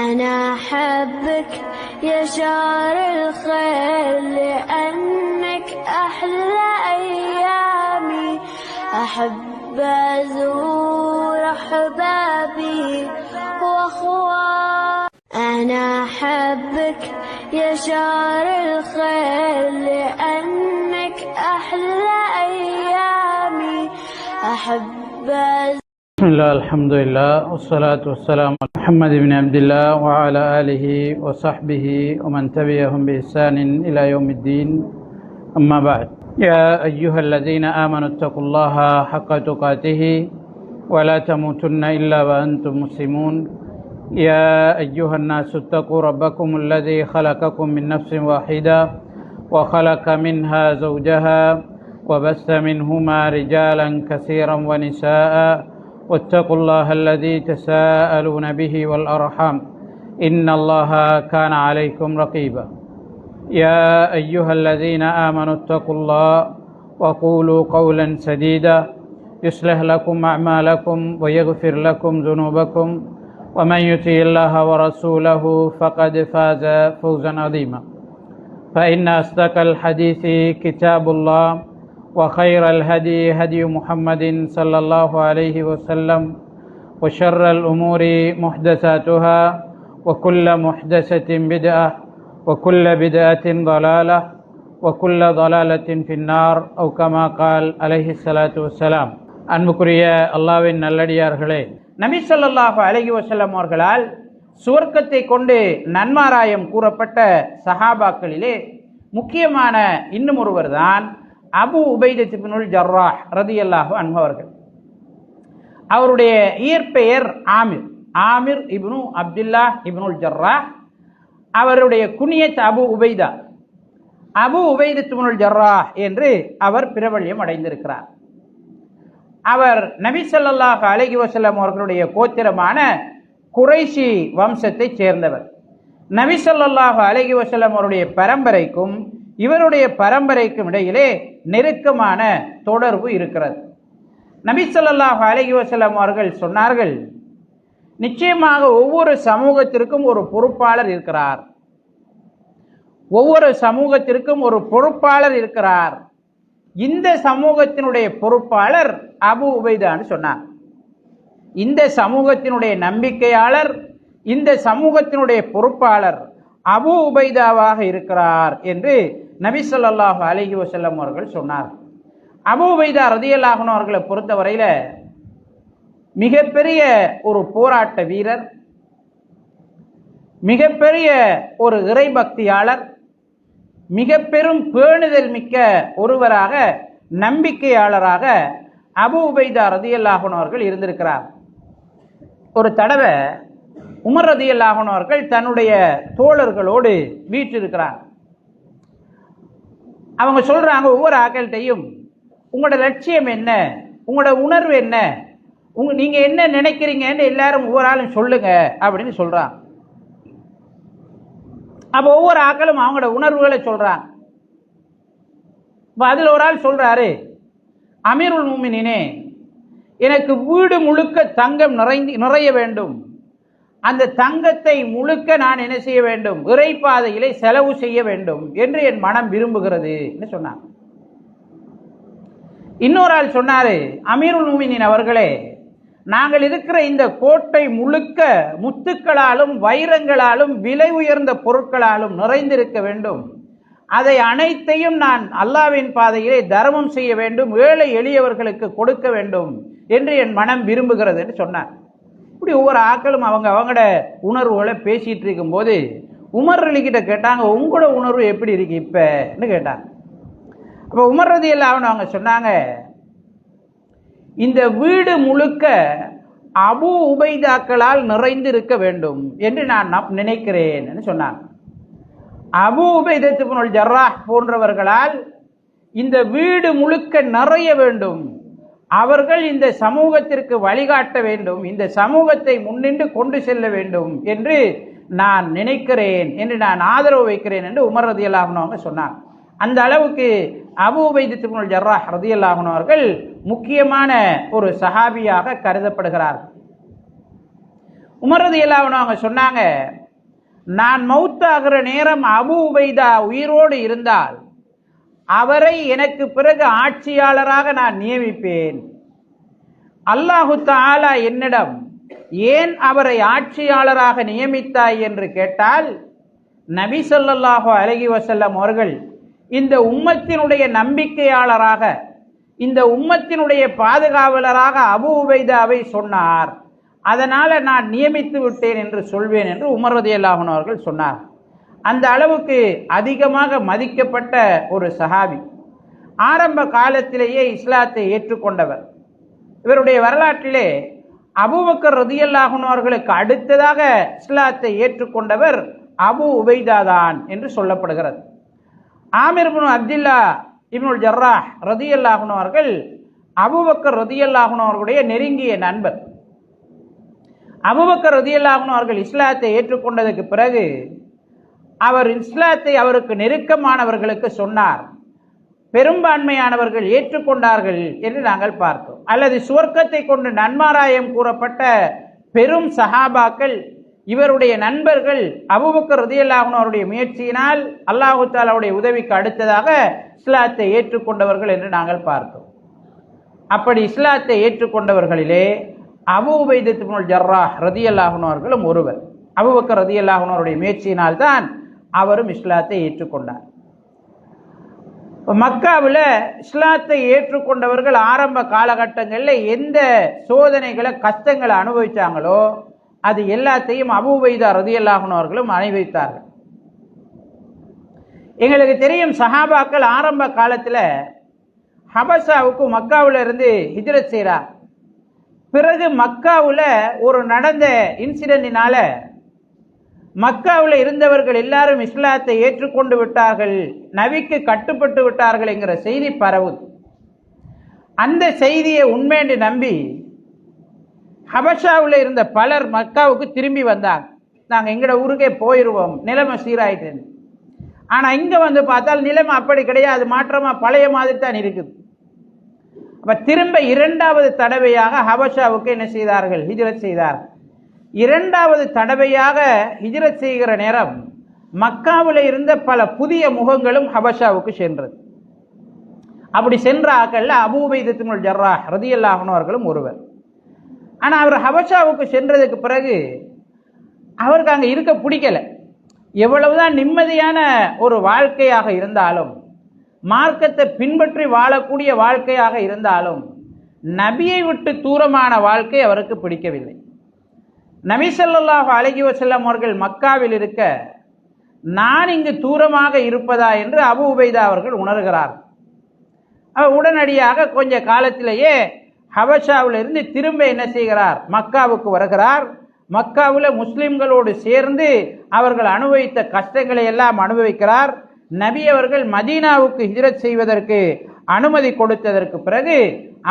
أنا أحبك يا شهر الخير لأنك أحلى أيامي. أحب أزور أحبابي وأخواني. أنا أحبك يا شهر الخير لأنك أحلى أيامي. أحب بسم الله الحمد لله والصلاة والسلام على محمد بن عبد الله وعلى آله وصحبه ومن تبعهم بإحسان إلى يوم الدين. أما بعد، يا أيها الذين آمنوا اتقوا الله حق تقاته ولا تموتن إلا وأنتم مسلمون. يا أيها الناس اتقوا ربكم الذي خلقكم من نفس واحدة وخلق منها زوجها وبث منهما رجالا كثيرا ونساء واتقوا الله الذي تساءلون به والأرحام إن الله كان عليكم رقيبا. يا أيها الذين آمنوا اتقوا الله وقولوا قولا سديدا يصلح لكم أعمالكم ويغفر لكم ذنوبكم ومن يطع الله ورسوله فقد فاز فوزا عظيما. فإن أصدق الحديث كتاب الله وخير الهدي هدي محمد صلى الله عليه وسلم وشر الأمور محدثاتها وكل محدثة بدعة وكل بدعة ضلالة وكل ضلالة في النار أو كما قال عليه الصلاة والسلام. அன்புக்குரிய அல்லாஹ்வின் நல்லடியார்களே, நபி ஸல்லல்லாஹு அலைஹி வஸல்லம் அவர்களால் சுவர்க்கத்தை கொண்டு நன்மாராயம் கூறப்பட்ட சஹாபாக்களிலே முக்கியமான இன்னும் ஒருவர் தான் அபு உபைதத் இப்னுல் ஜர்ராஹ் ரலியல்லாஹு அன்ஹு அவர்கள். அவருடைய இயற்பெயர் ஆமிர் இப்னு அப்துல்லாஹ் இப்னுல் ஜர்ராஹ். அவருடைய குனியத் அபு உபைதத் இப்னுல் ஜர்ராஹ் என்று அவர் பிரபல்யம் அடைந்திருக்கிறார். அவர் நபி ஸல்லல்லாஹு அலைஹி வஸல்லம் அவர்களுடைய கோத்திரமான குறைஷி வம்சத்தை சேர்ந்தவர். நபி ஸல்லல்லாஹு அலைஹி வஸல்லம் அவருடைய பரம்பரைக்கும் இவருடைய பரம்பரைக்கும் இடையிலே நெருக்கமான தொடர்பு இருக்கிறது. நபி ஸல்லல்லாஹு அலைஹி வஸல்லம் அவர்கள் சொன்னார்கள், நிச்சயமாக ஒவ்வொரு சமூகத்திற்கும் ஒரு பொறுப்பாளர் இருக்கிறார். ஒவ்வொரு சமூகத்திற்கும் ஒரு பொறுப்பாளர் இருக்கிறார். இந்த சமூகத்தினுடைய பொறுப்பாளர் அபு உபைதான்னு சொன்னார். இந்த சமூகத்தினுடைய நம்பிக்கையாளர், இந்த சமூகத்தினுடைய பொறுப்பாளர் அபு உபைதாவாக இருக்கிறார் என்று நபி ஸல்லல்லாஹு அலைஹி வஸல்லம் அவர்கள் சொன்னார். அபு உபைதா ரலியல்லாஹு அன்ஹு அவர்களை பொறுத்தவரையில மிகப்பெரிய ஒரு போராட்ட வீரர், மிகப்பெரிய ஒரு இறைபக்தியாளர், மிக பெரும் பேணுதல் மிக்க ஒருவராக, நம்பிக்கையாளராக அபு உபைதா ரலியல்லாஹு அன்ஹு அவர்கள் இருந்திருக்கிறார். ஒரு தடவை உமர் ரலியல்லாஹு அன்ஹு அவர்கள் தன்னுடைய தோழர்களோடு வீற்றிருக்கிறார். அவங்க சொல்றாங்க, ஒவ்வொரு ஆக்கள்கிட்டையும் உங்களோட லட்சியம் என்ன, உங்களோட உணர்வு என்ன, நீங்க என்ன நினைக்கிறீங்கன்னு எல்லாரும் ஒவ்வொரு ஆளும் சொல்லுங்க அப்படின்னு சொல்றாங்க. அப்போ ஒவ்வொரு ஆக்களும் அவங்களோட உணர்வுகளை சொல்றாங்க. அதுல ஒரு ஆள் சொல்றாரு, அமீருல் முஃமினீனே, எனக்கு வீடு முழுக்க தங்கம் நிறைய வேண்டும். அந்த தங்கத்தை முழுக்க நான் என்ன செய்ய வேண்டும், இறைப்பாதையிலே செலவு செய்ய வேண்டும் என்று என் மனம் விரும்புகிறது என்று சொன்னார். இன்னொரு ஆள் சொன்னாரு, அமீருல் முஃமினீன் அவர்களே, நாங்கள் இருக்கிற இந்த கோட்டை முழுக்க முத்துக்களாலும் வைரங்களாலும் விலை உயர்ந்த பொருட்களாலும் நிறைந்திருக்க வேண்டும். அதை அனைத்தையும் நான் அல்லாஹ்வின் பாதையிலே தர்மம் செய்ய வேண்டும், ஏழை எளியவர்களுக்கு கொடுக்க வேண்டும் என்று என் மனம் விரும்புகிறது என்று சொன்னார். இப்படி ஒவ்வொரு ஆக்களும் அவங்களோட உணர்வுகளை பேசிட்டு இருக்கும் போது உமர் ரலிகிட்ட கேட்டாங்க, உங்களோட உணர்வு எப்படி இருக்கு இப்பன்னு கேட்டாங்க. அப்போ உமர் ரலியல்லாஹு அன்ஹு அவங்க சொன்னாங்க, இந்த வீடு முழுக்க அபு உபைதாக்களால் நிறைந்து இருக்க வேண்டும் என்று நான் நினைக்கிறேன் சொன்னாங்க. அபு உபைதத் இப்னுல் ஜர்ராஹ் போன்றவர்களால் இந்த வீடு முழுக்க நிறைய வேண்டும், அவர்கள் இந்த சமூகத்திற்கு வழிகாட்ட வேண்டும், இந்த சமூகத்தை முன்னின்று கொண்டு செல்ல வேண்டும் என்று நான் நினைக்கிறேன், என்று நான் ஆதரவு வைக்கிறேன் என்று உமர் ரலியல்லாஹு அன்ஹு அவங்க சொன்னாங்க. அந்த அளவுக்கு அபூ உபைதத் இப்னுல் ஜர்ராஹ் ரலியல்லாஹு அன்ஹு அவர்கள் முக்கியமான ஒரு சஹாபியாக கருதப்படுகிறார்கள். உமர் ரலியல்லாஹு அன்ஹு அவங்க சொன்னாங்க, நான் மௌத்தாகிற நேரம் அபூ உபைதா உயிரோடு இருந்தால் அவரை எனக்கு பிறகு ஆட்சியாளராக நான் நியமிப்பேன். அல்லாஹு தஆலா என்னிடம் ஏன் அவரை ஆட்சியாளராக நியமித்தாய் என்று கேட்டால், நபி ஸல்லல்லாஹு அலைஹி வஸல்லம் அவர்கள் இந்த உம்மத்தினுடைய நம்பிக்கையாளராக, இந்த உம்மத்தினுடைய பாதுகாவலராக அபூ உபைதாவை சொன்னார், அதனால நான் நியமித்து விட்டேன் என்று சொல்வேன் என்று உமர் ரலியல்லாஹு அன்ஹு அவர்கள் சொன்னார். அந்த அளவுக்கு அதிகமாக மதிக்கப்பட்ட ஒரு சஹாபி, ஆரம்ப காலத்திலேயே இஸ்லாத்தை ஏற்றுக்கொண்டவர். இவருடைய வரலாற்றிலே அபூபக்கர் ரலியல்லாஹு அன்ஹு அவர்களுக்கு அடுத்ததாக இஸ்லாத்தை ஏற்றுக்கொண்டவர் அபூ உபைதா தான் என்று சொல்லப்படுகிறது. ஆமிர் இப்னு அப்துல்லா இப்னுல் ஜர்ராஹ் ரலியல்லாஹு அன்ஹு அவர்கள் அபூபக்கர் ரலியல்லாஹு அன்ஹு அவர்களுடைய நெருங்கிய நண்பர். அபூபக்கர் ரலியல்லாஹு அன்ஹு அவர்கள் இஸ்லாத்தை ஏற்றுக்கொண்டதற்கு பிறகு அவர் இஸ்லாத்தை அவருக்கு நெருக்கமானவர்களுக்கு சொன்னார். பெரும்பான்மையானவர்கள் ஏற்றுக்கொண்டார்கள் என்று நாங்கள் பார்த்தோம். அல்லது சுவர்க்கத்தை கொண்டு நன்மாராயம் கூறப்பட்ட பெரும் சஹாபாக்கள், இவருடைய நண்பர்கள் அபூபக்கர் ரலியல்லாஹு அன்ஹு அவருடைய முயற்சியினால் அல்லாஹு தஆலாவுடைய உதவிக்கு அடுத்ததாக இஸ்லாத்தை ஏற்றுக்கொண்டவர்கள் என்று நாங்கள் பார்த்தோம். அப்படி இஸ்லாத்தை ஏற்றுக்கொண்டவர்களிலே அபூ உபைதா இப்னுல் ஜர்ராஹ் ரலியல்லாஹு அன்ஹு அவர்களும் ஒருவர். அபூபக்கர் ரலியல்லாஹு அன்ஹு அவருடைய முயற்சியினால் தான் அவரும் இஸ்லாத்தை ஏற்றுக்கொண்டார். மக்காவில் இஸ்லாத்தை ஏற்றுக்கொண்டவர்கள் ஆரம்ப காலகட்டங்களில் எந்த சோதனைகளை கஷ்டங்களை அனுபவிச்சாங்களோ அது எல்லாத்தையும் அபூ உபைதா ரலியல்லாஹு அன்ஹு அவர்களும் அனுபவித்தார்கள். எங்களுக்கு தெரியும், சஹாபாக்கள் ஆரம்ப காலத்தில் ஹபஷாவுக்கு மக்காவில் இருந்து ஹிஜ்ரத் செய்கிறார். பிறகு மக்காவில் ஒரு நடந்த இன்சிடென்டினால மக்காவில் இருந்தவர்கள் எல்லாரும் இஸ்லாத்தை ஏற்றுக்கொண்டு விட்டார்கள், நபிக்கு கட்டுப்பட்டு விட்டார்கள் என்கிற செய்தி பரவுது. அந்த செய்தியை உண்மையை நம்பி ஹபஷாவில் இருந்த பலர் மக்காவுக்கு திரும்பி வந்தாங்க. நாங்கள் எங்களோட ஊருக்கே போயிடுவோம், நிலைமை சீராயிட்டு. ஆனால் இங்கே வந்து பார்த்தால் நிலைமை அப்படி கிடையாது, மாற்றமாக பழைய மாதிரி தான் இருக்குது. அப்போ திரும்ப இரண்டாவது தடவையாக ஹபஷாவுக்கு என்ன செய்தார்கள்? ஹிஜ்ரத் செய்தார்கள். இரண்டாவது தடவையாக ஹிஜ்ரத் செய்கிற நேரம் மக்காவில் இருந்த பல புதிய முகங்களும் ஹபஷாவுக்கு சென்றது. அப்படி சென்ற ஆக்கள் அபூ உபைதா இப்னுல் ஜர்ராஹ் ரலியல்லாஹு அன்ஹு அவர்களும் ஒருவர். ஆனால் அவர் ஹபஷாவுக்கு சென்றதுக்கு பிறகு அவருக்கு அங்கே இருக்க பிடிக்கல. எவ்வளவுதான் நிம்மதியான ஒரு வாழ்க்கையாக இருந்தாலும், மார்க்கத்தை பின்பற்றி வாழக்கூடிய வாழ்க்கையாக இருந்தாலும், நபியை விட்டு தூரமான வாழ்க்கை அவருக்கு பிடிக்கவில்லை. நபி ஸல்லல்லாஹு அலைஹி வஸல்லம் அவர்கள் மக்காவில் இருக்க நான் இங்கு தூரமாக இருப்பதா என்று அபூ உபைதா அவர்கள் உணர்கிறார். அவர் உடனடியாக கொஞ்ச காலத்திலேயே ஹபஷாவில் இருந்து திரும்ப என்ன செய்கிறார்? மக்காவுக்கு வருகிறார். மக்காவில் முஸ்லிம்களோடு சேர்ந்து அவர்கள் அனுபவித்த கஷ்டங்களை எல்லாம் அனுபவிக்கிறார். நபி அவர்கள் மதீனாவுக்கு ஹிஜ்ரத் செய்வதற்கு அனுமதி கொடுத்ததற்கு பிறகு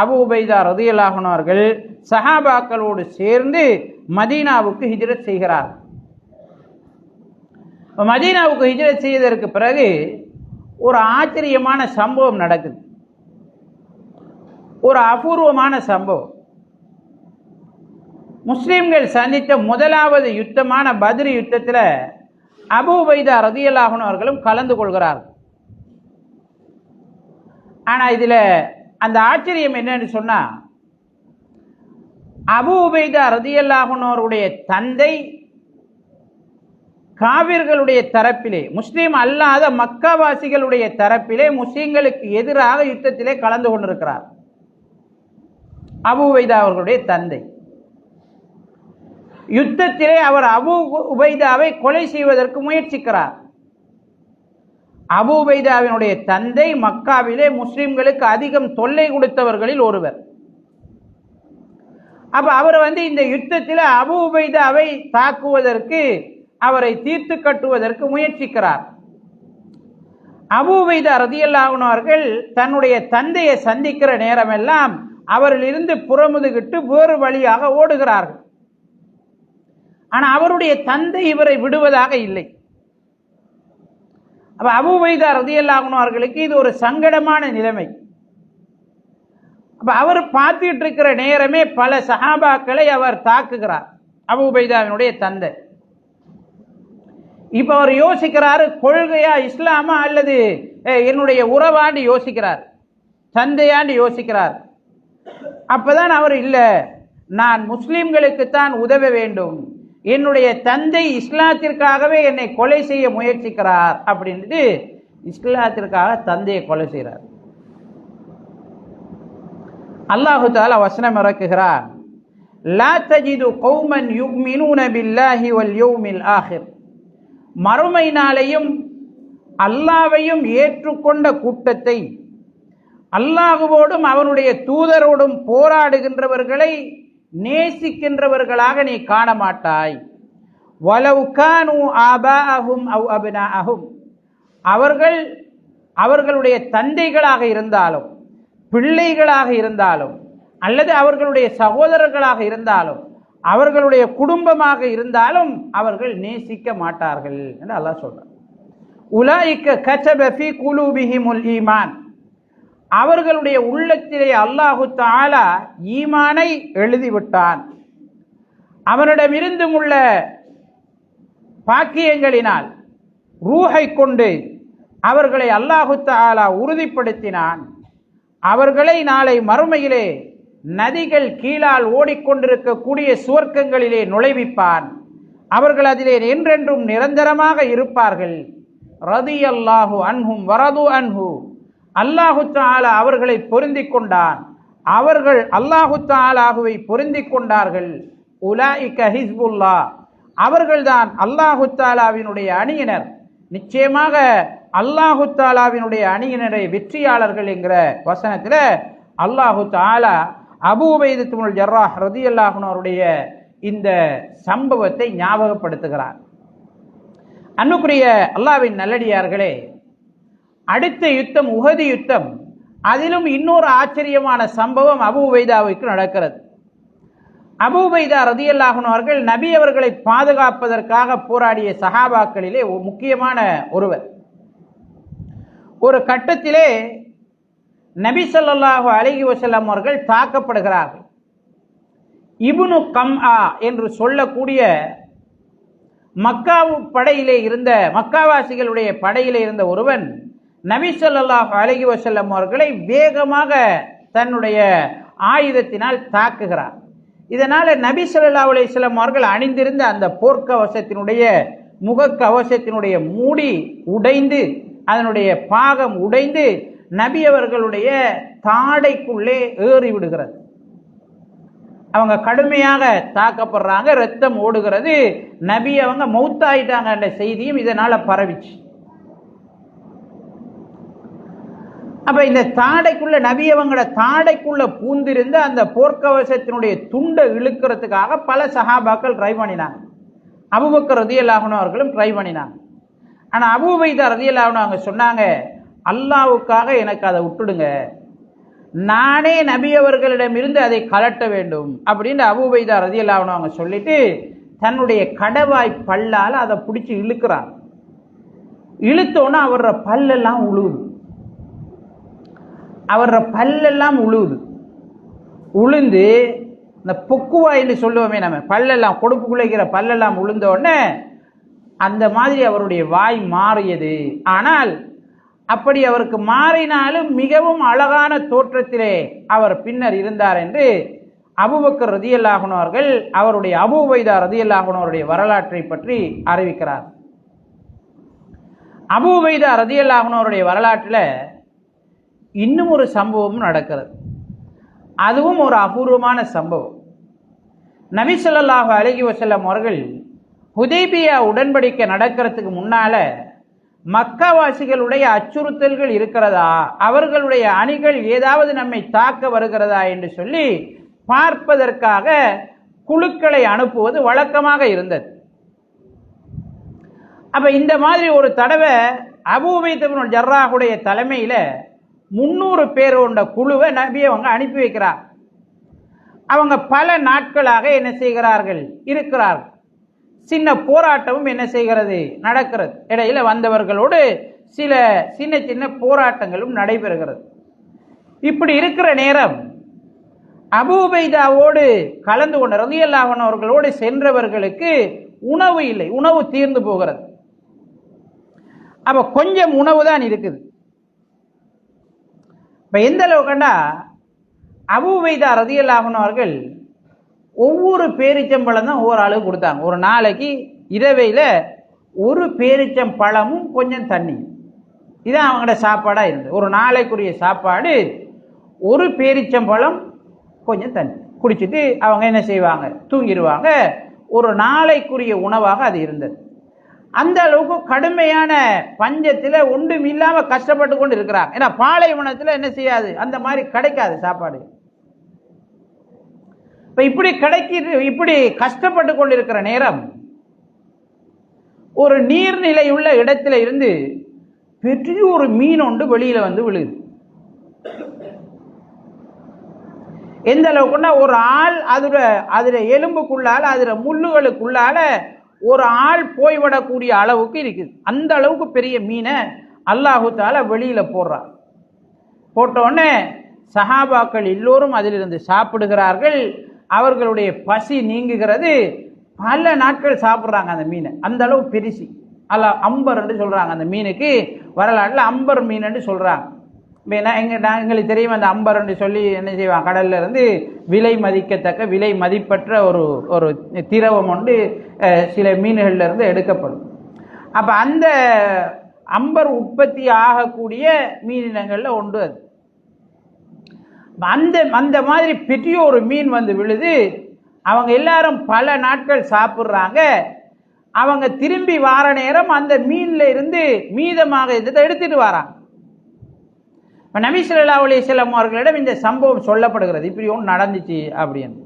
அபூ உபைதா ரலியல்லாஹு அன்ஹு அவர்கள் சஹாபாக்களோடு சேர்ந்து மதீனாவுக்கு ஹிஜ்ரத் செய்கிறார். மதீனாவுக்கு ஹிஜ்ரத் செய்ததற்கு பிறகு ஒரு ஆச்சரியமான சம்பவம் நடக்குது, ஒரு அபூர்வமான சம்பவம். முஸ்லிம்கள் சந்தித்த முதலாவது யுத்தமான பத்ர் யுத்தத்தில் அபூ உபைதா ரலியல்லாஹு அன்ஹு அவர்களும் கலந்து கொள்கிறார்கள். ஆனால் இதில் அந்த ஆச்சரியம் என்னன்னு சொன்னால், அபூ உபைதா ரலியல்லாஹு அன்ஹு அவருடைய தந்தை காவிர்களுடைய தரப்பிலே, முஸ்லீம் அல்லாத மக்காவாசிகளுடைய தரப்பிலே முஸ்லீம்களுக்கு எதிராக யுத்தத்திலே கலந்து கொண்டிருக்கிறார். அபூ உபைதா அவர்களுடைய தந்தை யுத்தத்திலே அவர் அபூ உபைதாவை கொலை செய்வதற்கு முயற்சிக்கிறார். அபூ உபைதாவினுடைய தந்தை மக்காவிலே முஸ்லிம்களுக்கு அதிகம் தொல்லை கொடுத்தவர்களில் ஒருவர். அப்ப அவர் இந்த யுத்தத்தில் அபூ உபைதாவை தாக்குவதற்கு, அவரை தீர்த்து கட்டுவதற்கு முயற்சிக்கிறார். அபூ உபைதா ரலியல்லாஹு அன்ஹு அவர்கள் தன்னுடைய தந்தையை சந்திக்கிற நேரமெல்லாம் அவரிலிருந்து புறமுதுகிட்டு வேறு வழியாக ஓடுகிறார்கள். ஆனால் அவருடைய தந்தை இவரை விடுவதாக இல்லை. அப்ப அபூ உபைதா ரலியல்லாஹு அன்ஹு அவர்களுக்கு இது ஒரு சங்கடமான நிலைமை. அப்ப அவர் பார்த்துட்டு இருக்கிற நேரமே பல சஹாபாக்களை அவர் தாக்குகிறார். அபூ உபைதாவினுடைய தந்தை. இப்ப அவர் யோசிக்கிறாரு, கொள்கையா இஸ்லாமா அல்லது என்னுடைய உறவாண்டு யோசிக்கிறார், தந்தையாண்டு யோசிக்கிறார். அப்பதான் அவர் இல்ல, நான் முஸ்லிம்களுக்குத்தான் உதவ வேண்டும், என்னுடைய தந்தை இஸ்லாத்திற்காகவே என்னை கொலை செய்ய முயற்சிக்கிறார் அப்படின்ட்டு இஸ்லாத்திற்காக தந்தையை கொலை செய்கிறார். அல்லாஹு தஆலா வசனம் இறக்குகிறார், லா தஜிது கௌமன் யுமினூன பில்லாஹி வல் யௌமில் ஆகிர், மறுமை நாளையும் அல்லாஹ்வையும் ஏற்றுக்கொண்ட கூட்டத்தை, அல்லாஹ்வோடும் அவனுடைய தூதரோடும் போராடுகின்றவர்களை நேசிக்கின்றவர்களாக நீ காண மாட்டாய். வலவ் கானூ ஆபாஅஹும் அவ் அப்னாஅஹும், அவர்கள் அவர்களுடைய தந்தைகளாக இருந்தாலும் பிள்ளைகளாக இருந்தாலும் அல்லது அவர்களுடைய சகோதரர்களாக இருந்தாலும் அவர்களுடைய குடும்பமாக இருந்தாலும் அவர்கள் நேசிக்க மாட்டார்கள் என்று அல்லாஹ் சொல்றார். உலாயிக்க கதப ஃபீ குலூபிஹிமுல் ஈமான், அவர்களுடைய உள்ளத்திலே அல்லாஹு தஆலா ஈமானை எழுதிவிட்டான். அவனிடமிருந்தும் உள்ள பாக்கியங்களினால் ரூஹை கொண்டு அவர்களை அல்லாஹு தஆலா உறுதிப்படுத்தினான். அவர்களை நாளை மறுமையிலே நதிகள் கீழால் ஓடிக்கொண்டிருக்கக்கூடிய சுவர்க்கங்களிலே நுழைவிப்பான். அவர்கள் அதிலே என்றென்றும் நிரந்தரமாக இருப்பார்கள். ரதியல்லாஹு அன்ஹும் வரது அன்ஹு, அல்லாஹு தஆலா அவர்களை பொருந்திக் கொண்டான், அவர்கள் அல்லாஹு தஆலாவை பொருந்திக் கொண்டார்கள். உலாயிக ஹிஸ்புல்லாஹ், அவர்கள்தான் அல்லாஹு தஆலாவினுடைய அணியினர். நிச்சயமாக அல்லாஹு தஆலாவினுடைய அணியினரை வெற்றியாளர்கள் என்கிற வசனத்தில் அல்லாஹு தஆலா அபூ உபைதா இப்னுல் ஜர்ராஹ் ரலியல்லாஹு அன்ஹு அவருடைய இந்த சம்பவத்தை ஞாபகப்படுத்துகிறார். அன்னுக்குரிய அல்லாஹ்வின் நல்லடியார்களே, அடுத்த யுத்தம் உஹது யுத்தம். அதிலும் இன்னொரு ஆச்சரியமான சம்பவம் அபூ உபைதாவுக்கு நடக்கிறது. அபூ உபைதா ரலியல்லாஹு அன்ஹு அவர்கள் நபி அவர்களை பாதுகாப்பதற்காக போராடிய சஹாபாக்களிலே முக்கியமான ஒருவர். ஒரு கட்டத்திலே நபி ஸல்லல்லாஹு அலைஹி வஸல்லம் அவர்கள் தாக்கப்படுகிறார்கள். இப்னு கம்ஆ என்று சொல்லக்கூடிய படையிலே இருந்த மக்காவாசிகளுடைய படையிலே இருந்த ஒருவன் நபி ஸல்லல்லாஹு அலைஹி வஸல்லம் அவர்களை வேகமாக தன்னுடைய ஆயுதத்தினால் தாக்குகிறார். இதனால நபி ஸல்லல்லாஹு அலைஹி வஸல்லம் அவர்கள் அணிந்திருந்த அந்த போர்க்கவசத்தினுடைய முகக்கவசத்தினுடைய மூடி உடைந்து, அதனுடைய பாகம் உடைந்து நபி அவர்களுடைய தாடைக்குள்ளே ஏறி விடுகிறது. அவங்க கடுமையாக தாக்கப்படுறாங்க, ரத்தம் ஓடுகிறது. நபி அவங்க மௌத்தாயிட்டாங்க என்ற செய்தியும் இதனால பரவிச்சு. அப்ப இந்த தாடைக்குள்ள நபி அவங்கள தாடைக்குள்ள பூந்திருந்த அந்த போர்க்கவசத்தினுடைய துண்டை இழுக்கிறதுக்காக பல சஹாபாக்கள் ட்ரை பண்ணினாங்க. அபூபக்கர் ரலியல்லாஹு அன்ஹு அவர்களும் ட்ரை பண்ணினாங்க. ஆனா அபூ உபைதா ரலியல்லாஹு அன்ஹு அவங்க சொன்னாங்க, அல்லாஹ்வுக்காக எனக்கு அதை விட்டுடுங்க, நானே நபி அவர்களிடமிருந்து அதை கலட்ட வேண்டும் அப்படின்னு அபூ உபைதா ரலியல்லாஹு அன்ஹு அவங்க சொல்லிட்டு தன்னுடைய கடவாய் பல்லால அதை பிடிச்சி இழுக்கிறாங்க. இழுத்தோன்னா அவரோட பல்லெல்லாம் உழுவுது, அவரோட பல்லெல்லாம் உளுந்து இந்த பொக்குவாயின்னு சொல்லுவோமே நம்ம, பல்லெல்லாம் கொடுப்புக்குள்ளைக்கிற பல்லெல்லாம் உளுந்த உடனே அந்த மாதிரி அவருடைய வாய் மாறியது. ஆனால் அப்படி அவருக்கு மாறினாலும் மிகவும் அழகான தோற்றத்திலே அவர் பின்னர் இருந்தார் என்று அபூபக்கர் ரலியல்லாஹு அன்ஹு அவர்கள் அவருடைய அபூ உபைதா ரலியல்லாஹு அன்ஹு அவருடைய வரலாற்றை பற்றி அறிவிக்கிறார். அபூ உபைதா ரலியல்லாஹு அன்ஹு அவருடைய வரலாற்றில் இன்னும் ஒரு சம்பவம் நடக்கிறது. அதுவும் ஒரு அபூர்வமான சம்பவம். நபி ஸல்லல்லாஹு அலைஹி வஸல்லம் அவர்கள் ஹுதைபியா உடன்படிக்கை நடக்கிறதுக்கு முன்னால மக்காவாசிகளுடைய அச்சுறுத்தல்கள் இருக்கிறதா, அவர்களுடைய அணிகள் ஏதாவது நம்மை தாக்க வருகிறதா என்று சொல்லி பார்ப்பதற்காக குழுக்களை அனுப்புவது வழக்கமாக இருந்தது. அப்ப இந்த மாதிரி ஒரு தடவை அபூ உபைதா இப்னு ஜர்ராஹுடைய தலைமையில 300 பேர் கொண்ட குழுவை நபி அவங்க அனுப்பி வைக்கிறார். அவங்க பல நாட்களாக என்ன செய்கிறார்கள், இருக்கிறார்கள். சின்ன போராட்டமும் என்ன செய்கிறது, நடக்கிறது. இடையில வந்தவர்களோடு சில சின்ன சின்ன போராட்டங்களும் நடைபெறுகிறது. இப்படி இருக்கிற நேரம் அபூ உபைதாவோடு கலந்து கொண்ட ரலியல்லாஹு அன்ஹு அவர்களோடு சென்றவர்களுக்கு உணவு இல்லை, உணவு தீர்ந்து போகிறது. அப்ப கொஞ்சம் உணவு தான் இருக்குது. இப்ப எந்த அளவுக்குண்டா அபூ உபைதா ரலியல்லாஹு அன்ஹு அவர்கள் ஒவ்வொரு பேரிச்சம்பழம் தான் ஒவ்வொரு ஆளுக்கு கொடுத்தாங்க. ஒரு நாளைக்கு இரவையில ஒரு பேரிச்சம்பழமும் கொஞ்சம் தண்ணி, இதான் அவங்களோட சாப்பாடா இருந்தது. ஒரு நாளைக்குரிய சாப்பாடு ஒரு பேரிச்சம்பழம் கொஞ்சம் தண்ணி குடிச்சிட்டு அவங்க என்ன செய்வாங்க, தூங்கிடுவாங்க. ஒரு நாளைக்குரிய உணவாக அது இருந்தது. அந்த அளவுக்கு கடுமையான பஞ்சத்தில் ஒன்றும் இல்லாம கஷ்டப்பட்டு கொண்டு இருக்கிறாங்க. ஏன்னா பாலைவனத்தில் என்ன செய்யாது, அந்த மாதிரி கிடைக்காது சாப்பாடு. இப்ப இப்படி கஷ்டப்பட்டு கொண்டிருக்கிற நேரம் ஒரு நீர்நிலை உள்ள இடத்துல இருந்து பெரிய ஒரு மீன் ஒன்று வெளியில வந்து விழுது. எந்த அளவுக்குன்னா ஒரு ஆள் அதுல எலும்புக்குள்ளால அதுல முள்ளுகளுக்குள்ளால ஒரு ஆள் போய்விடக்கூடிய அளவுக்கு இருக்குது. அந்த அளவுக்கு பெரிய மீனை அல்லாஹு தஆலா வெளியில போடுறார். போட்டோடனே சஹாபாக்கள் எல்லோரும் அதிலிருந்து சாப்பிடுகிறார்கள். அவர்களுடைய பசி நீங்குகிறது. பல நாட்கள் சாப்பிட்றாங்க அந்த மீனை. அந்த அளவு பெருசி அம்பர் என்று சொல்றாங்க. அந்த மீனுக்கு வரலாற்றில் அம்பர் மீன் என்று சொல்றாங்க. எங்களுக்கு தெரியும், அந்த அம்பர் என்று சொல்லி என்ன செய்வாங்க, கடல்ல இருந்து விலை மதிக்கத்தக்க விலை மதிப்பற்ற ஒரு திரவம் ஒன்று சில மீன்கள்ல இருந்து எடுக்கப்படும். அப்ப அந்த அம்பர் உற்பத்தி ஆகக்கூடிய மீனினங்கள்ல ஒன்று அது. அந்த மாதிரி பெரிய ஒரு மீன் வந்து விழுது. அவங்க எல்லாரும் பல நாட்கள் சாப்பிட்றாங்க. அவங்க திரும்பி வார நேரம் அந்த மீன்ல இருந்து மீதமாக இருந்ததை எடுத்துட்டு வராங்க. நபி ஸல்லல்லாஹு அலைஹி வஸல்லம் அவர்களிடம் இந்த சம்பவம் சொல்லப்படுகிறது, இப்படி ஒன்று நடந்துச்சு அப்படின்னு.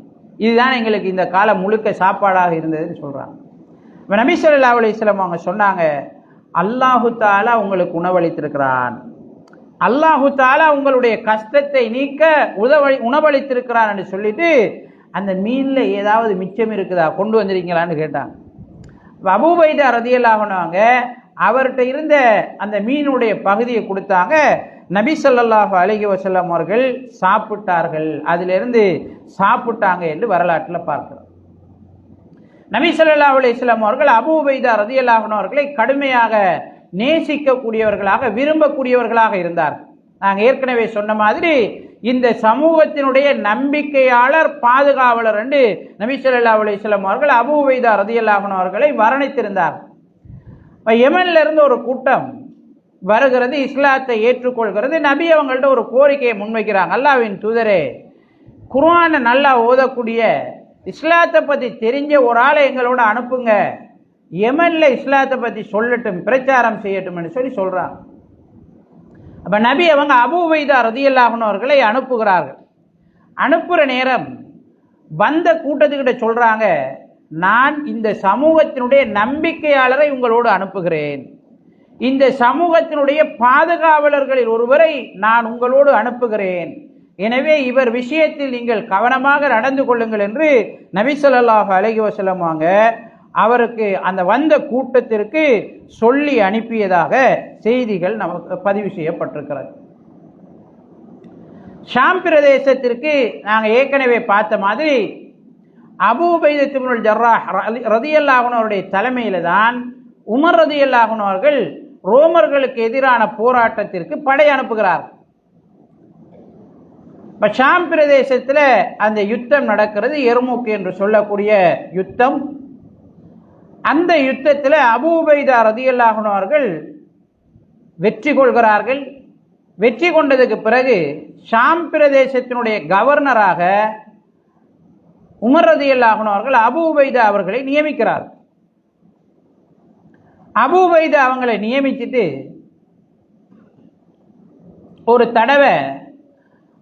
இதுதான் எங்களுக்கு இந்த காலம் முழுக்க சாப்பாடாக இருந்ததுன்னு சொல்றாங்க. நபி ஸல்லல்லாஹு அலைஹி வஸல்லம் அவங்க சொன்னாங்க, அல்லாஹு தஆலா உங்களுக்கு உணவளித்திருக்கிறான், அல்லாஹு தஆலா உங்களுடைய கஷ்டத்தை நீக்க உணவளித்திருக்கிறான் என்று சொல்லிட்டு அந்த மீன்ல ஏதாவது மிச்சம் இருக்குதா, கொண்டு வந்திருக்கீங்களான்னு கேட்டாங்க. அபூ உபைதா ரலியல்லாஹு அன்ஹு அவர்கிட்ட இருந்த அந்த மீனுடைய பகுதியை கொடுத்தாங்க. நபி ஸல்லல்லாஹு அலைஹி வஸல்லம் அவர்கள் சாப்பிட்டார்கள், அதிலிருந்து சாப்பிட்டாங்க என்று வரலாற்றில் பார்க்கிறோம். நபி ஸல்லல்லாஹு அலைஹி வஸல்லம் அவர்கள் அபூ உபைதா ரலியல்லாஹு அன்ஹு அவர்களை கடுமையாக நேசிக்கக்கூடியவர்களாக விரும்பக்கூடியவர்களாக இருந்தார். நாங்கள் ஏற்கனவே சொன்ன மாதிரி இந்த சமூகத்தினுடைய நம்பிக்கையாளர் பாதுகாவலர் என்று நபி ஸல்லல்லாஹு அலைஹி வஸல்லம் அவர்கள் அபூ உபைதா ரலியல்லாஹு அன்ஹு அவர்களை வர்ணித்திருந்தார். யமன்ல இருந்து ஒரு கூட்டம் வருகிறது, இஸ்லாத்தை ஏற்றுக்கொள்கிறது. நபி அவங்கள்ட்ட ஒரு கோரிக்கையை முன்வைக்கிறாங்க, அல்லாஹ்வின் தூதரே, குர்ஆனை நல்லா ஓதக்கூடிய இஸ்லாத்தை பத்தி தெரிஞ்ச ஒரு ஆளை எங்களோட அனுப்புங்க, யமன்ல இஸ்லாத்தை பத்தி சொல்லட்டும், பிரச்சாரம் செய்யட்டும் சொல்லி சொல்றாங்க. அப்ப நபி அவங்க அபூ உபைதா ரலியல்லாஹு அன்ஹு அவர்களை அனுப்புகிறார்கள். அனுப்புற நேரம் வந்த கூட்டத்துக்கிட்ட சொல்றாங்க, நான் இந்த சமூகத்தினுடைய நம்பிக்கையாளரை உங்களோடு அனுப்புகிறேன், இந்த சமூகத்தினுடைய பாதுகாவலர்களில் ஒருவரை நான் உங்களோடு அனுப்புகிறேன், எனவே இவர் விஷயத்தில் நீங்கள் கவனமாக நடந்து கொள்ளுங்கள் என்று நபி ஸல்லல்லாஹு அலைஹி வஸல்லம் அவருக்கு அந்த வந்த கூட்டத்திற்கு சொல்லி அனுப்பியதாக செய்திகள் நமக்கு பதிவு செய்யப்பட்டிருக்கிறது. ஷாம் பிரதேசத்திற்கு நாங்கள் ஏற்கனவே பார்த்த மாதிரி அபூ உபைதா இப்னுல் ஜர்ராஹ் ரலியல்லாஹு அன்ஹு அவருடைய தலைமையில தான் உமர் ரலியல்லாஹு அன்ஹு அவர்கள் ரோமர்களுக்கு எதிரான போராட்டத்திற்கு படை அனுப்புகிறார். ஷாம் பிரதேசத்தில் அந்த யுத்தம் நடக்கிறது, எர்முக் என்று சொல்லக்கூடிய யுத்தம். அந்த யுத்தத்தில் அபூ உபைதா ரலியல்லாஹு அன்ஹு அவர்கள் வெற்றி கொள்கிறார்கள். வெற்றி கொண்டதுக்கு பிறகு ஷாம் பிரதேசத்தினுடைய கவர்னராக உமர் ரலியல்லாஹு அன்ஹு அவர்கள் அபூ உபைதா அவர்களை நியமிக்கிறார். அபூ உபைதா அவங்களை நியமிச்சுட்டு ஒரு தடவை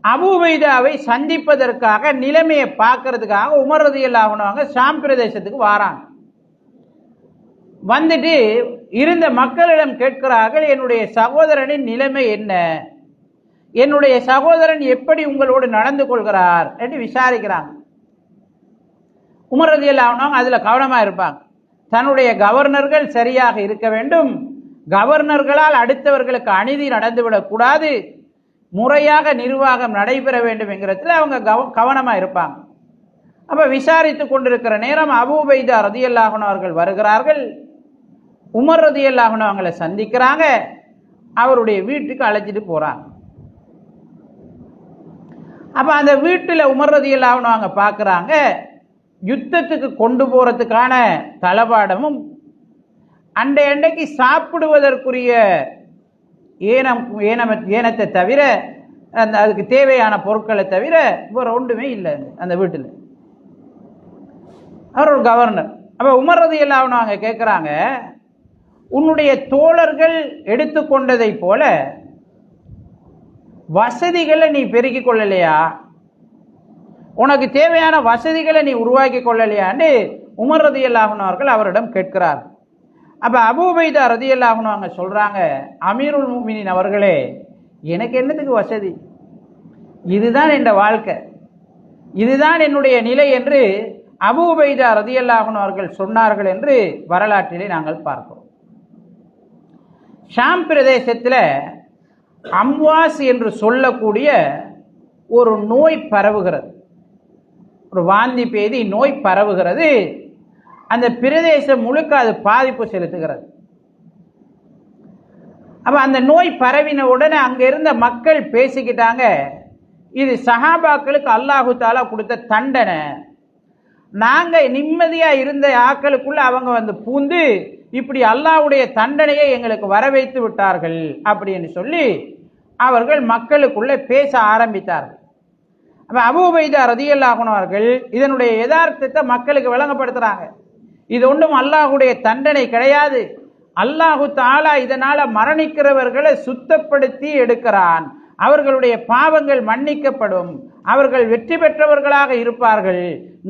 அபூ உபைதாவை சந்திப்பதற்காக நிலைமையை பார்க்கறதுக்காக உமர் ரலியல்லாஹு அன்ஹு அவங்க ஷாம் பிரதேசத்துக்கு வாராங்க. வந்துட்டு இருந்த மக்களிடம் கேட்கிறார்கள், என்னுடைய சகோதரனின் நிலைமை என்ன, என்னுடைய சகோதரன் எப்படி உங்களோடு நடந்து கொள்கிறார் என்று விசாரிக்கிறாங்க. உமர் ரலியல்லாஹு அன்ஹு அதுல கவனமா இருப்பாங்க. தன்னுடைய கவர்னர்கள் சரியாக இருக்க வேண்டும், கவர்னர்களால் அடுத்தவர்களுக்கு அநீதி நடந்துவிடக் கூடாது, முறையாக நிர்வாகம் நடைபெற வேண்டும் என்கிறதுல அவங்க கவனமாக இருப்பாங்க. அப்போ விசாரித்து கொண்டிருக்கிற நேரம் அபூ உபைதா ரலியல்லாஹு அன்ஹு அவர்கள் வருகிறார்கள். உமர் ரலியல்லாஹு அன்ஹு அவங்களை சந்திக்கிறாங்க. அவருடைய வீட்டுக்கு அழைச்சிட்டு போகிறாங்க. அப்போ அந்த வீட்டில் உமர் ரலியல்லாஹு அன்ஹு அவங்க பார்க்குறாங்க, யுத்தத்துக்கு கொண்டு போகிறதுக்கான தளபாடமும் அன்றைக்கு சாப்பிடுவதற்குரிய ஏனத்தை தவிர அதுக்கு தேவையான பொருட்களை தவிர வேறு ஒன்றுமே இல்லை அந்த வீட்டில். அவர் ஒரு கவர்னர். அப்போ உமர் ரலியல்லாஹு அன்ஹு அவங்க கேட்குறாங்க, உன்னுடைய தோழர்கள் எடுத்துக்கொண்டதை போல வசதிகளை நீ பெருக்கிக் கொள்ளலையா? உனக்கு தேவையான வசதிகளை நீ உருவாக்கி கொள்ளலையான்னு உமர் ரலியல்லாஹு அன்ஹு அவர்கள் அவரிடம் கேட்கிறார். அப்போ அபூ உபைதா ரலியல்லாஹு அன்ஹு அவங்க சொல்கிறாங்க, அமீருல் முஃமினீன் அவர்களே, எனக்கு என்னத்துக்கு வசதி? இதுதான் என் வாழ்க்கை, இதுதான் என்னுடைய நிலை என்று அபூ உபைதா ரலியல்லாஹு அன்ஹு அவர்கள் சொன்னார்கள் என்று வரலாற்றிலே நாங்கள் பார்க்கிறோம். ஷாம் பிரதேசத்தில் அம்வாஸ் என்று சொல்லக்கூடிய ஒரு நோய் பரவுகிறது, ஒரு வாந்தி பேதி நோய் பரவுகிறது. அந்த பிரதேசம் முழுக்க அது பாதிப்பு செலுத்துகிறது. அப்போ அந்த நோய் பரவின உடனே அங்கே இருந்த மக்கள் பேசிக்கிட்டாங்க, இது சஹாபாக்களுக்கு அல்லாஹு தாலா கொடுத்த தண்டனை. நாங்கள் நிம்மதியாக இருந்த ஆக்களுக்குள்ள அவங்க வந்து பூந்து இப்படி அல்லாஹ்வுடைய தண்டனையை எங்களுக்கு வர வைத்து விட்டார்கள் அப்படின்னு சொல்லி அவர்கள் மக்களுக்குள்ளே பேச ஆரம்பித்தார்கள். அப்போ அபூ உபைதா ரலியல்லாஹு அன்ஹு அவர்கள் இதனுடைய யதார்த்தத்தை மக்களுக்கு விளங்கப்படுத்துகிறாங்க. இது ஒன்றும் அல்லாஹ்வுடைய தண்டனை கிடையாது, அல்லாஹு தாலா இதனால் மரணிக்கிறவர்களை சுத்தப்படுத்தி எடுக்கிறான், அவர்களுடைய பாவங்கள் மன்னிக்கப்படும், அவர்கள் வெற்றி பெற்றவர்களாக இருப்பார்கள்,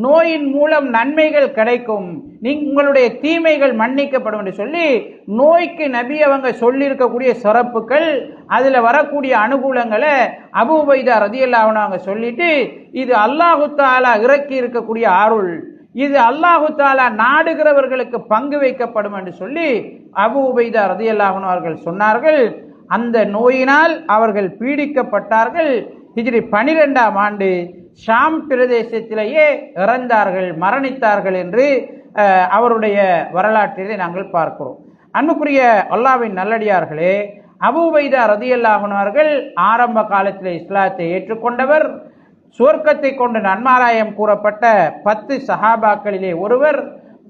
நோயின் மூலம் நன்மைகள் கிடைக்கும், உங்களுடைய தீமைகள் மன்னிக்கப்படும் என்று சொல்லி நோய்க்கு நபி அவங்க சொல்லியிருக்கக்கூடிய சிறப்புகள், அதில் வரக்கூடிய அனுகூலங்களை அபூ உபைதா ரலியல்லாஹு அன்ஹு அவங்க சொல்லிட்டு, இது அல்லாஹு தாலா இறக்கி இருக்கக்கூடிய அருள், இது அல்லாஹு தாலா நாடுகிறவர்களுக்கு பங்கு வைக்கப்படும் என்று சொல்லி அபூ உபைதா ரலியல்லாஹு அன்ஹு அவர்கள் சொன்னார்கள். அந்த நோயினால் அவர்கள் பீடிக்கப்பட்டார்கள். ஹிஜ்ரி 12ஆம் ஆண்டு ஷாம் பிரதேசத்திலேயே இறந்தார்கள், மரணித்தார்கள் என்று அவருடைய வரலாற்றிலே நாங்கள் பார்க்கிறோம். அன்புக்குரிய அல்லாஹ்வின் நல்லடியார்களே, அபூ உபைதா ரலியல்லாஹு அன்ஹு அவர்கள் ஆரம்ப காலத்தில் இஸ்லாத்தை ஏற்றுக்கொண்டவர். சுவர்க்கத்தை கொண்டு நன்மாராயம் கூறப்பட்ட 10 சஹாபாக்களிலே ஒருவர்.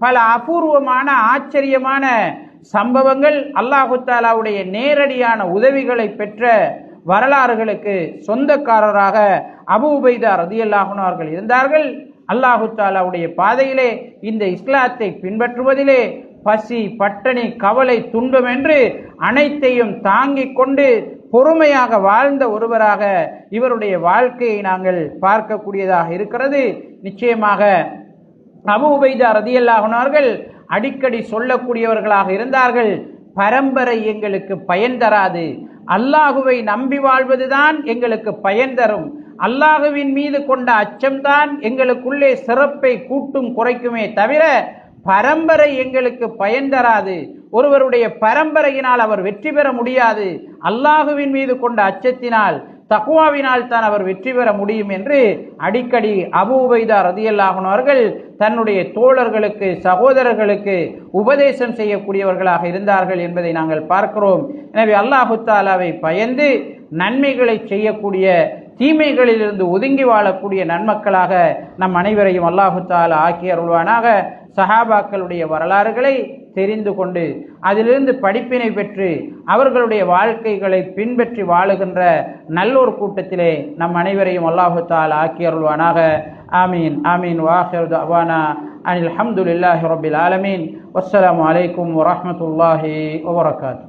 பல அபூர்வமான ஆச்சரியமான சம்பவங்கள், அல்லாஹு தாலாவுடைய நேரடியான உதவிகளை பெற்ற வரலாறுகளுக்கு சொந்தக்காரராக அபூ உபைதா ரலியல்லாஹு அன்ஹு அவர்கள் இருந்தார்கள். அல்லாஹு தாலாவுடைய பாதையிலே இந்த இஸ்லாத்தை பின்பற்றுவதிலே பசி, பட்டணி, கவலை, துன்பம் என்று அனைத்தையும் தாங்கிக் கொண்டு பொறுமையாக வாழ்ந்த ஒருவராக இவருடைய வாழ்க்கையை நாங்கள் பார்க்கக்கூடியதாக இருக்கிறது. நிச்சயமாக அபூ உபைதா ரலியல்லாஹு அன்ஹு அவர்கள் அடிக்கடி சொல்லக்கூடியவர்களாக இருந்தார்கள், பரம்பரை எங்களுக்கு பயன் தராது, அல்லாஹுவை நம்பி வாழ்வதுதான் எங்களுக்கு பயன் தரும், அல்லாஹுவின் மீது கொண்ட அச்சம்தான் எங்களுக்குள்ளே சிறப்பை கூட்டும் குறைக்குமே தவிர பரம்பரை எங்களுக்கு பயன் தராது, ஒருவருடைய பரம்பரையினால் அவர் வெற்றி பெற முடியாது, அல்லாஹுவின் மீது கொண்ட அச்சத்தினால் தக்வாவினால் தான் அவர் வெற்றி பெற முடியும் என்று அடிக்கடி அபூ உபைதா ரலியல்லாஹு அன்ஹு அவர்கள் தன்னுடைய தோழர்களுக்கு, சகோதரர்களுக்கு உபதேசம் செய்யக்கூடியவர்களாக இருந்தார்கள் என்பதை நாங்கள் பார்க்கிறோம். எனவே அல்லாஹு தாலாவை பயந்து நன்மைகளை செய்யக்கூடிய, தீமைகளிலிருந்து ஒதுங்கி வாழக்கூடிய நன்மக்களாக நம் அனைவரையும் அல்லாஹு தாலா ஆக்கி அருள்வானாக. சஹாபாக்களுடைய வரலாறுகளை தெரிந்து கொண்டு அதிலிருந்து படிப்பினை பெற்று அவர்களுடைய வாழ்க்கைகளை பின்பற்றி வாழுகின்ற நல்லொரு கூட்டத்திலே நம் அனைவரையும் அல்லாஹு தஆலா ஆக்கி அருள்வானாக. ஆமீன் ஆமீன். வாஹிரு தஅவானா அனில் ஹம்துலில்லாஹி ரப்பில் ஆலமீன். வஸ்ஸலாமு அலைக்கும் வரஹ்மத்துல்லாஹி வபரகாத்துஹு.